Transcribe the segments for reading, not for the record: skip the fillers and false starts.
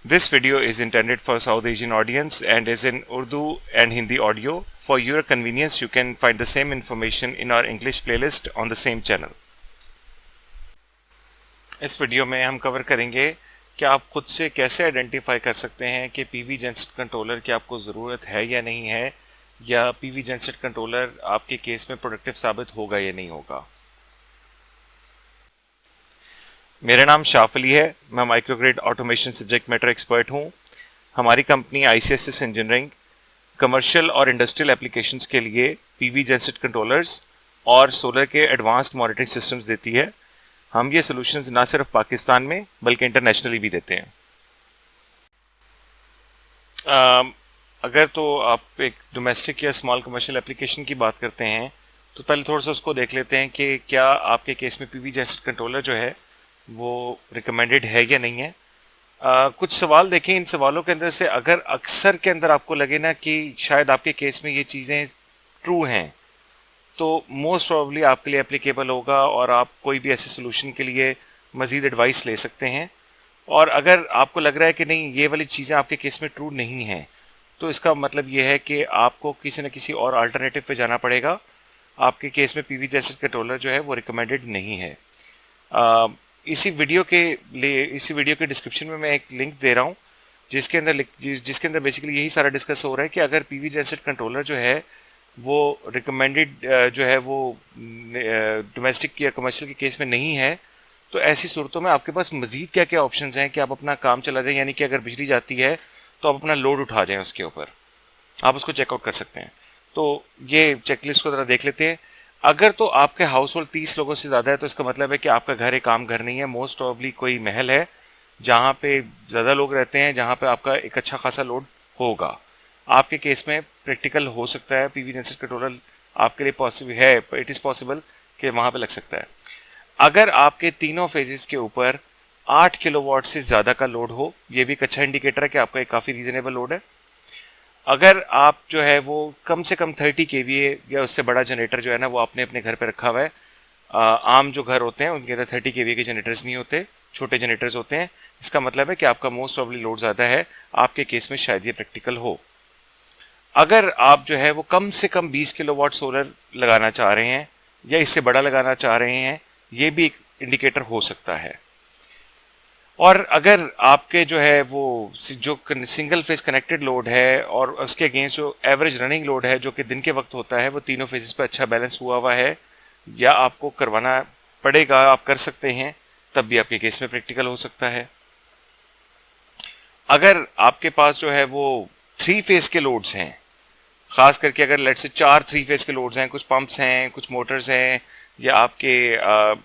This video is intended for South Asian audience and is in Urdu and Hindi audio. For your convenience, you can find the same information in our English playlist on the same channel. इस video में हम cover करेंगे कि आप खुद से कैसे identify कर सकते हैं कि पीवी जेनसेट कंट्रोलर की आपको ज़रूरत है या नहीं है, या पीवी जेनसेट कंट्रोलर आपके केस में प्रोडक्टिव साबित होगा या नहीं होगा। मेरा नाम शाफ अली है, मैं microgrid automation subject matter expert हूं। हमारी कंपनी ICSS इंजीनियरिंग कमर्शियल और इंडस्ट्रियल एप्लीकेशंस के लिए पीवी जेनसेट कंट्रोलर्स और सोलर के एडवांस्ड मॉनिटरिंग सिस्टम्स देती है। हम ये सॉल्यूशंस ना सिर्फ पाकिस्तान में बल्कि इंटरनेशनली भी देते हैं। अगर तो आप एक डोमेस्टिक या स्मॉल कमर्शियल एप्लीकेशन की बात करते हैं तो पहले थोड़ा सा उसको देख लेते हैं कि क्या आपके केस में पीवी जेनसेट कंट्रोलर जो है वो रिकमेंडेड है या नहीं है। कुछ सवाल देखें। इन सवालों के अंदर से अगर अक्सर के अंदर आपको लगे ना कि शायद आपके केस में ये चीज़ें ट्रू हैं, तो मोस्ट प्रॉब्ली आपके लिए एप्लीकेबल होगा और आप कोई भी ऐसे सोल्यूशन के लिए मज़ीद एडवाइस ले सकते हैं। और अगर आपको लग रहा है कि नहीं, ये वाली चीज़ें आपके केस में ट्रू नहीं हैं, तो इसका मतलब ये है कि आपको किसी न किसी और अल्टरनेटिव पे जाना पड़ेगा। आपके केस में पीवी जेनसेट कंट्रोलर जो है वो रिकमेंडेड नहीं है। इसी वीडियो के डिस्क्रिप्शन में मैं एक लिंक दे रहा हूँ जिसके अंदर बेसिकली यही सारा डिस्कस हो रहा है कि अगर पीवी जेनसेट कंट्रोलर जो है वो रिकमेंडेड जो है वो डोमेस्टिक या कमर्शियल के केस में नहीं है, तो ऐसी सूरतों में आपके पास मज़ीद क्या क्या ऑप्शंस हैं कि आप अपना काम चला जाए। यानी कि अगर बिजली जाती है तो आप अपना लोड उठा जाएं, उसके ऊपर आप उसको चेकआउट कर सकते हैं। तो ये चेकलिस्ट को ज़रा देख लेते हैं। अगर तो आपके हाउस होल्ड 30 लोगों से ज़्यादा है तो इसका मतलब है कि आपका घर एक आम घर नहीं है। मोस्ट प्रॉब्ली कोई महल है जहाँ पे ज़्यादा लोग रहते हैं, जहाँ पे आपका एक अच्छा खासा लोड होगा। आपके केस में प्रैक्टिकल हो सकता है, पीवी जेनसेट कंट्रोलर आपके लिए पॉसिबल है, इट इज़ पॉसिबल कि वहाँ पे लग सकता है। अगर आपके तीनों फेजेस के ऊपर 8 किलोवाट से ज़्यादा का लोड हो, ये भी एक अच्छा इंडिकेटर है कि आपका एक काफ़ी रीजनेबल लोड है। अगर आप जो है वो कम से कम 30 kVA या उससे बड़ा जनरेटर जो है ना वो आपने अपने घर पे रखा हुआ है। आम जो घर होते हैं उनके अंदर 30 kVA के जनरेटर्स नहीं होते, छोटे जनरेटर्स होते हैं। इसका मतलब है कि आपका मोस्ट प्रॉब्ली लोड ज़्यादा है। आपके केस में शायद ये प्रैक्टिकल हो। अगर आप जो है वो कम से कम 20 किलोवाट सोलर लगाना चाह रहे हैं या इससे बड़ा लगाना चाह रहे हैं, ये भी एक इंडिकेटर हो सकता है। और अगर आपके जो है वो जो सिंगल फेज कनेक्टेड लोड है और उसके अगेंस्ट जो एवरेज रनिंग लोड है जो कि दिन के वक्त होता है वो तीनों फेजेस पे अच्छा बैलेंस हुआ है, या आपको करवाना पड़ेगा, आप कर सकते हैं, तब भी आपके केस में प्रैक्टिकल हो सकता है। अगर आपके पास जो है वो 3 फेज के लोड्स हैं, खास करके अगर लेट से 4 3 फेज के लोड्स हैं, कुछ पंप्स हैं, कुछ मोटर्स हैं, या आपके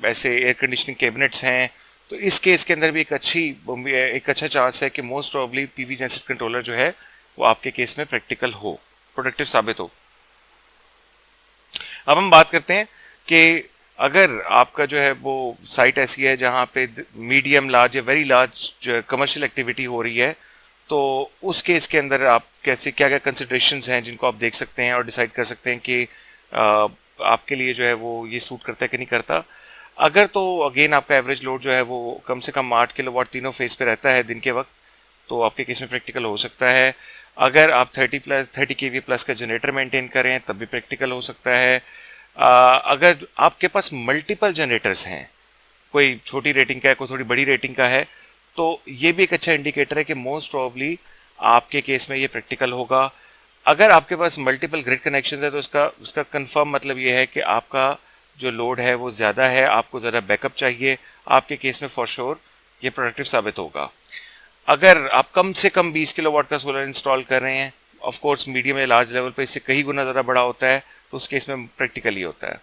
ऐसे एयर कंडीशनिंग कैबिनेट्स हैं, तो इस केस के अंदर भी एक अच्छा चांस है कि most probably PV genset controller जो है वो आपके केस में प्रैक्टिकल हो, प्रोडक्टिव साबित हो। अब हम बात करते हैं कि अगर आपका जो है वो साइट ऐसी है जहाँ पे मीडियम लार्ज या वेरी लार्ज कमर्शियल एक्टिविटी हो रही है, तो उस केस के अंदर आप कैसे क्या क्या कंसिडरेशंस हैं जिनको आप देख सकते हैं और डिसाइड कर सकते हैं कि आपके लिए जो है वो ये सूट करता है कि नहीं करता। अगर तो अगेन आपका एवरेज लोड जो है वो कम से कम 8 किलोवाट तीनों फेज पे रहता है दिन के वक्त, तो आपके केस में प्रैक्टिकल हो सकता है। अगर आप 30 kVA प्लस का जनरेटर मेंटेन करें तब भी प्रैक्टिकल हो सकता है। अगर आपके पास मल्टीपल जनरेटर्स हैं, कोई छोटी रेटिंग का है, कोई थोड़ी बड़ी रेटिंग का है, तो ये भी एक अच्छा इंडिकेटर है कि मोस्ट प्रॉब्ली आपके केस में ये प्रैक्टिकल होगा। अगर आपके पास मल्टीपल ग्रिड कनेक्शन है तो उसका कंफर्म मतलब ये है कि आपका जो लोड है वो ज़्यादा है, आपको ज़्यादा बैकअप चाहिए। आपके केस में फॉर श्योर ये प्रोडक्टिव साबित होगा। अगर आप कम से कम 20 किलोवाट का सोलर इंस्टॉल कर रहे हैं, ऑफ कोर्स मीडियम या लार्ज लेवल पे इससे कई गुना ज़्यादा बड़ा होता है, तो उस केस में प्रैक्टिकल ही होता है।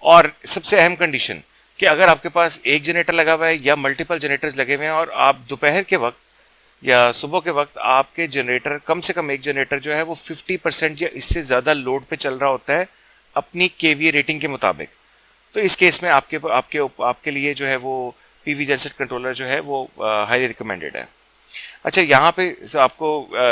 और सबसे अहम कंडीशन कि अगर आपके पास एक जनरेटर लगा हुआ है या मल्टीपल जनरेटर्स लगे हुए हैं और आप दोपहर के वक्त या सुबह के वक्त आपके जनरेटर कम से कम एक जनरेटर जो है वो 50% या इससे ज़्यादा लोड पे चल रहा होता है अपनी केवीए रेटिंग के मुताबिक, तो इस केस में आपके लिए जो है वो पीवी जेनसेट कंट्रोलर जो है वो हाईली रिकमेंडेड है। अच्छा, यहाँ पे आपको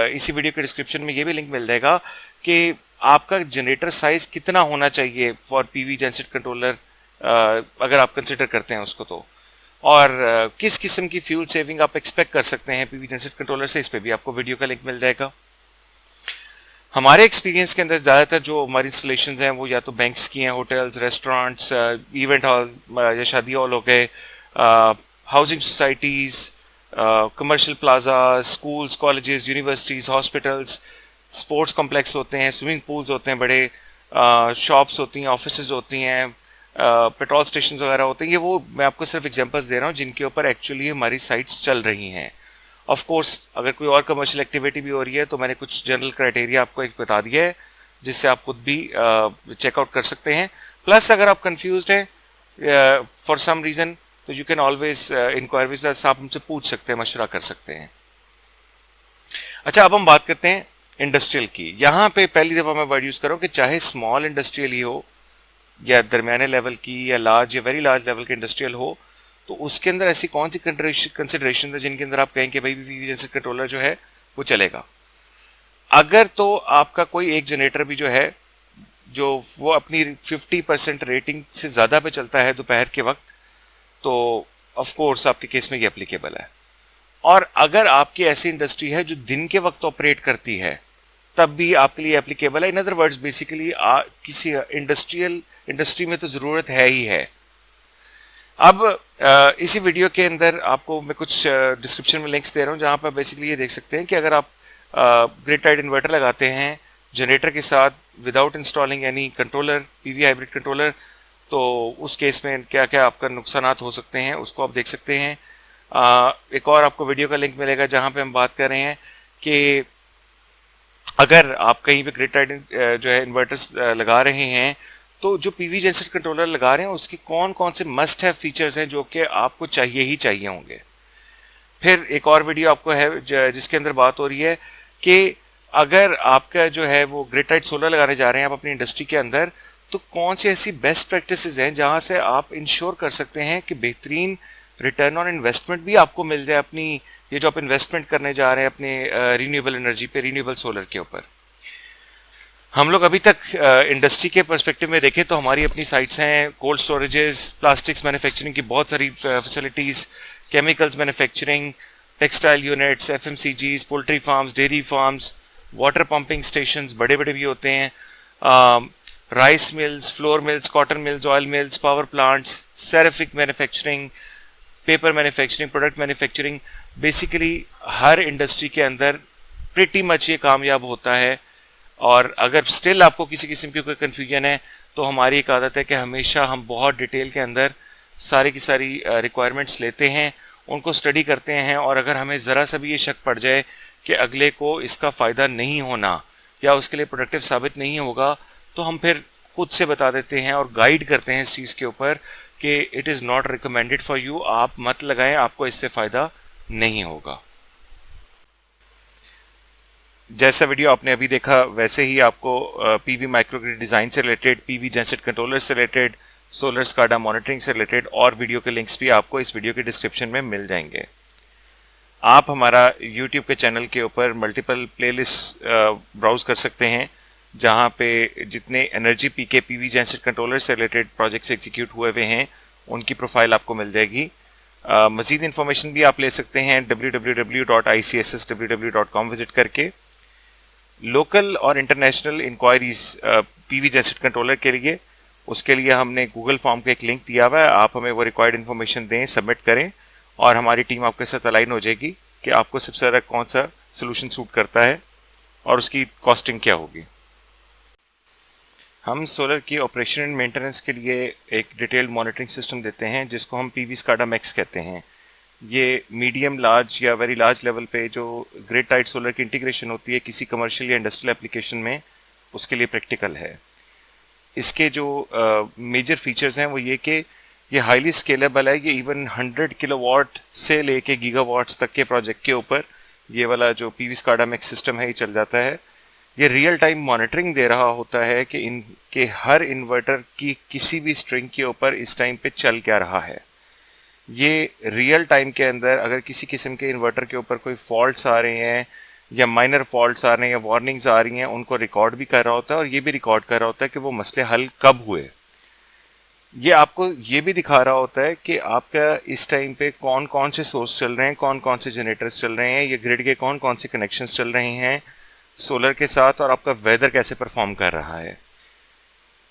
इसी वीडियो के डिस्क्रिप्शन में ये भी लिंक मिल जाएगा कि आपका जनरेटर साइज कितना होना चाहिए फॉर पीवी जेनसेट कंट्रोलर, अगर आप कंसिडर करते हैं उसको तो। और किस किस्म की फ्यूल सेविंग आप एक्सपेक्ट कर सकते हैं पीवी जेनसेट कंट्रोलर से, इस पे भी आपको वीडियो का लिंक मिल जाएगा। हमारे एक्सपीरियंस के अंदर ज़्यादातर जो हमारी इंस्टॉलेशंस हैं वो या तो बैंक्स की हैं, होटल्स, रेस्टोरेंट्स, इवेंट हॉल या शादी हॉल हो गए, housing societies, commercial plaza, schools, colleges, universities, hospitals, sports complex होते हैं, स्विमिंग पूल्स होते हैं, बड़े शॉप्स होती हैं, ऑफिसेज होती हैं, पेट्रोल स्टेशन वगैरह होते हैं। ये वो मैं आपको सिर्फ एग्जांपल्स दे रहा हूँ जिनके ऊपर एक्चुअली हमारी साइट्स चल रही हैं। ऑफ कोर्स अगर कोई और कमर्शियल एक्टिविटी भी हो रही है तो मैंने कुछ जनरल क्राइटेरिया आपको एक बता दिया है जिससे आप खुद भी चेकआउट कर सकते हैं। प्लस अगर आप कंफ्यूज्ड हैं फॉर सम रीज़न तो you can always inquire with us, आप हमसे पूछ सकते हैं, मशवरा कर सकते हैं। अच्छा, अब हम बात करते हैं इंडस्ट्रियल की। यहाँ पे पहली दफ़ा मैं वर्ड यूज़ कर रहा हूँ कि चाहे स्मॉल इंडस्ट्रियल ही हो या दरमियाने लेवल की या लार्ज या वेरी लार्ज लेवल के इंडस्ट्रियल हो, तो उसके अंदर ऐसी कौन सी कंसिडरेशन है जिनके अंदर आप कहें कि भाई पीवी जेनसेट कंट्रोलर जो है वो चलेगा। अगर तो आपका कोई एक जनरेटर भी जो है जो वो अपनी 50% रेटिंग से ज़्यादा पे चलता है दोपहर के वक्त, तो ऑफ कोर्स आपके केस में ये एप्लीकेबल है। और अगर आपकी ऐसी इंडस्ट्री है जो दिन के वक्त ऑपरेट करती है तब भी आपके लिए एप्लीकेबल है। इन अदर वर्ड्स बेसिकली किसी इंडस्ट्री में तो ज़रूरत है ही है। अब इसी वीडियो के अंदर आपको मैं कुछ डिस्क्रिप्शन में लिंक्स दे रहा हूँ जहाँ पर बेसिकली ये देख सकते हैं कि अगर आप ग्रिड टाइड इन्वर्टर लगाते हैं जनरेटर के साथ without installing any controller, PV hybrid controller, तो उस केस में क्या क्या आपका नुकसानात हो सकते हैं उसको आप देख सकते हैं। एक और आपको वीडियो का लिंक मिलेगा जहाँ पे हम बात कर रहे हैं कि अगर आप कहीं पे ग्रिड टाइड जो है इन्वर्टर्स लगा रहे हैं तो जो पीवी जेनसेट कंट्रोलर लगा रहे हैं उसके कौन कौन से मस्ट हैव फीचर्स हैं जो कि आपको चाहिए ही चाहिए होंगे। फिर एक और वीडियो आपको है जिसके अंदर बात हो रही है कि अगर आपका जो है वो ग्रिड टाइड सोलर लगाने जा रहे हैं आप अपनी इंडस्ट्री के अंदर, तो कौन सी ऐसी बेस्ट प्रैक्टिसेस हैं जहां से आप इंश्योर कर सकते हैं कि बेहतरीन रिटर्न ऑन इन्वेस्टमेंट भी आपको मिल जाए अपनी ये जो आप इन्वेस्टमेंट करने जा रहे हैं अपने रीन्यूएबल एनर्जी पे, रीन्यूएबल सोलर के ऊपर। हम लोग अभी तक इंडस्ट्री के पर्सपेक्टिव में देखें तो हमारी अपनी साइट्स हैं, कोल्ड स्टोरेजेस, प्लास्टिक्स मैन्युफैक्चरिंग की बहुत सारी facilities, chemicals manufacturing, textile units, FMCGs, poultry farms, dairy farms, water pumping stations बड़े बड़े भी होते हैं, rice mills, flour mills, cotton mills, oil mills, power plants, ceramic manufacturing, paper manufacturing, product manufacturing. Basically हर industry के अंदर pretty much ये कामयाब होता है। और अगर स्टिल आपको किसी किस्म की कोई कन्फ्यूजन है तो हमारी एक आदत है कि हमेशा हम बहुत डिटेल के अंदर सारी की सारी रिक्वायरमेंट्स लेते हैं, उनको स्टडी करते हैं, और अगर हमें ज़रा सा भी ये शक पड़ जाए कि अगले को इसका फ़ायदा नहीं होना या उसके लिए प्रोडक्टिव साबित नहीं होगा तो हम फिर खुद से बता देते हैं और गाइड करते हैं इस चीज़ के ऊपर कि it is not recommended for you, आप मत लगाएं, आपको इससे फ़ायदा नहीं होगा। जैसा वीडियो आपने अभी देखा वैसे ही आपको पीवी माइक्रोग्रिड डिज़ाइन से रिलेटेड, पीवी जेनसेट कंट्रोलर से रिलेटेड, सोलर स्काडा मॉनिटरिंग से रिलेटेड और वीडियो के लिंक्स भी आपको इस वीडियो के डिस्क्रिप्शन में मिल जाएंगे। आप हमारा यूट्यूब के चैनल के ऊपर मल्टीपल प्लेलिस्ट ब्राउज़ कर सकते हैं जहां पे जितने एनर्जी पीके पीवी जेनसेट कंट्रोलर से रिलेटेड प्रोजेक्ट्स एग्जीक्यूट हुए हुए हैं उनकी प्रोफाइल आपको मिल जाएगी। मज़ीद इन्फॉर्मेशन भी आप ले सकते हैं www.icssww.com विजिट करके। लोकल और international inquiries PV genset controller के लिए, उसके लिए हमने गूगल फॉर्म का एक लिंक दिया हुआ है, आप हमें वो रिक्वायर्ड इन्फॉर्मेशन दें, सबमिट करें और हमारी टीम आपके साथ अलाइन हो जाएगी कि आपको सबसे ज़्यादा कौन सा सोल्यूशन सूट करता है और उसकी कॉस्टिंग क्या होगी। हम सोलर की ऑपरेशन एंड मेंटेनेंस के लिए एक डिटेल्ड मॉनिटरिंग सिस्टम देते हैं जिसको हम पीवी स्काडा मैक्स कहते हैं। ये मीडियम लार्ज या वेरी लार्ज लेवल पे जो ग्रिड टाइड सोलर की इंटीग्रेशन होती है किसी कमर्शियल या इंडस्ट्रियल एप्लीकेशन में, उसके लिए प्रैक्टिकल है। इसके जो मेजर फीचर्स हैं वो ये कि ये हाईली स्केलेबल है, ये इवन 100 किलोवाट से लेके गीगावाट्स तक के प्रोजेक्ट के ऊपर ये वाला जो पीवी स्काडा मैक्स सिस्टम है ये चल जाता है। ये रियल टाइम मॉनिटरिंग दे रहा होता है कि इनके हर इन्वर्टर की किसी भी स्ट्रिंग के ऊपर इस टाइम पे चल क्या रहा है। ये रियल टाइम के अंदर अगर किसी किस्म के इन्वर्टर के ऊपर कोई फॉल्ट्स आ रहे हैं या माइनर फॉल्ट्स आ रहे हैं या वार्निंग्स आ रही हैं, उनको रिकॉर्ड भी कर रहा होता है और ये भी रिकॉर्ड कर रहा होता है कि वो मसले हल कब हुए। ये आपको ये भी दिखा रहा होता है कि आपका इस टाइम पे कौन कौन से सोर्स चल रहे हैं, कौन कौन से जनरेटर्स चल रहे हैं, ये ग्रिड के कौन कौन से कनेक्शंस चल रहे हैं सोलर के साथ, और आपका वेदर कैसे परफॉर्म कर रहा है।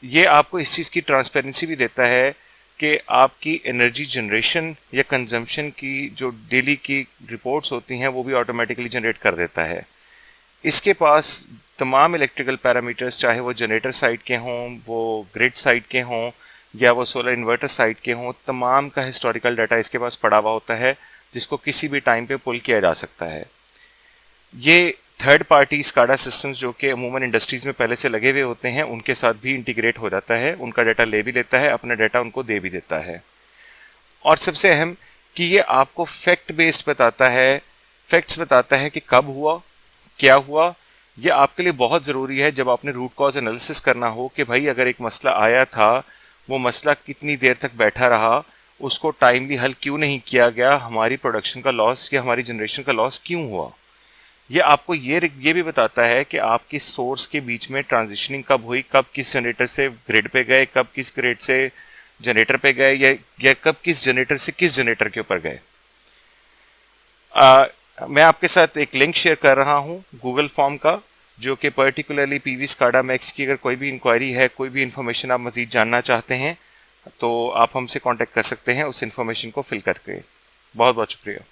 ये आपको इस चीज़ की ट्रांसपेरेंसी भी देता है कि आपकी एनर्जी जनरेशन या कंजम्पशन की जो डेली की रिपोर्ट्स होती हैं वो भी ऑटोमेटिकली जनरेट कर देता है। इसके पास तमाम इलेक्ट्रिकल पैरामीटर्स, चाहे वो जनरेटर साइड के हों, वो ग्रिड साइड के हों, या वो सोलर इन्वर्टर साइड के हों, तमाम का हिस्टोरिकल डाटा इसके पास पड़ा हुआ होता है, जिसको किसी भी टाइम पे पुल किया जा सकता है। ये थर्ड पार्टी स्काडा सिस्टम्स जो कि अमूमन इंडस्ट्रीज़ में पहले से लगे हुए होते हैं, उनके साथ भी इंटीग्रेट हो जाता है, उनका डाटा ले भी लेता है, अपना डाटा उनको दे भी देता है। और सबसे अहम कि ये आपको फैक्ट बेस्ड बताता है, फैक्ट्स बताता है कि कब हुआ, क्या हुआ। ये आपके लिए बहुत ज़रूरी है जब आपने रूट कॉज एनालिसिस करना हो कि भाई अगर एक मसला आया था, वो मसला कितनी देर तक बैठा रहा, उसको टाइमली हल क्यों नहीं किया गया, हमारी प्रोडक्शन का लॉस या हमारी जनरेशन का लॉस क्यों हुआ। ये आपको ये भी बताता है कि आपकी सोर्स के बीच में ट्रांजिशनिंग कब हुई, कब किस जनरेटर से ग्रिड पे गए, कब किस ग्रिड से जनरेटर पे गए, या कब किस जनरेटर से किस जनरेटर के ऊपर गए। मैं आपके साथ एक लिंक शेयर कर रहा हूँ गूगल फॉर्म का, जो कि पर्टिकुलरली पीवी स्काडा मैक्स की अगर कोई भी इंक्वायरी है, कोई भी इन्फॉर्मेशन आप मज़ीद जानना चाहते हैं, तो आप हमसे कांटेक्ट कर सकते हैं उस इन्फॉर्मेशन को फिल करके। बहुत बहुत शुक्रिया।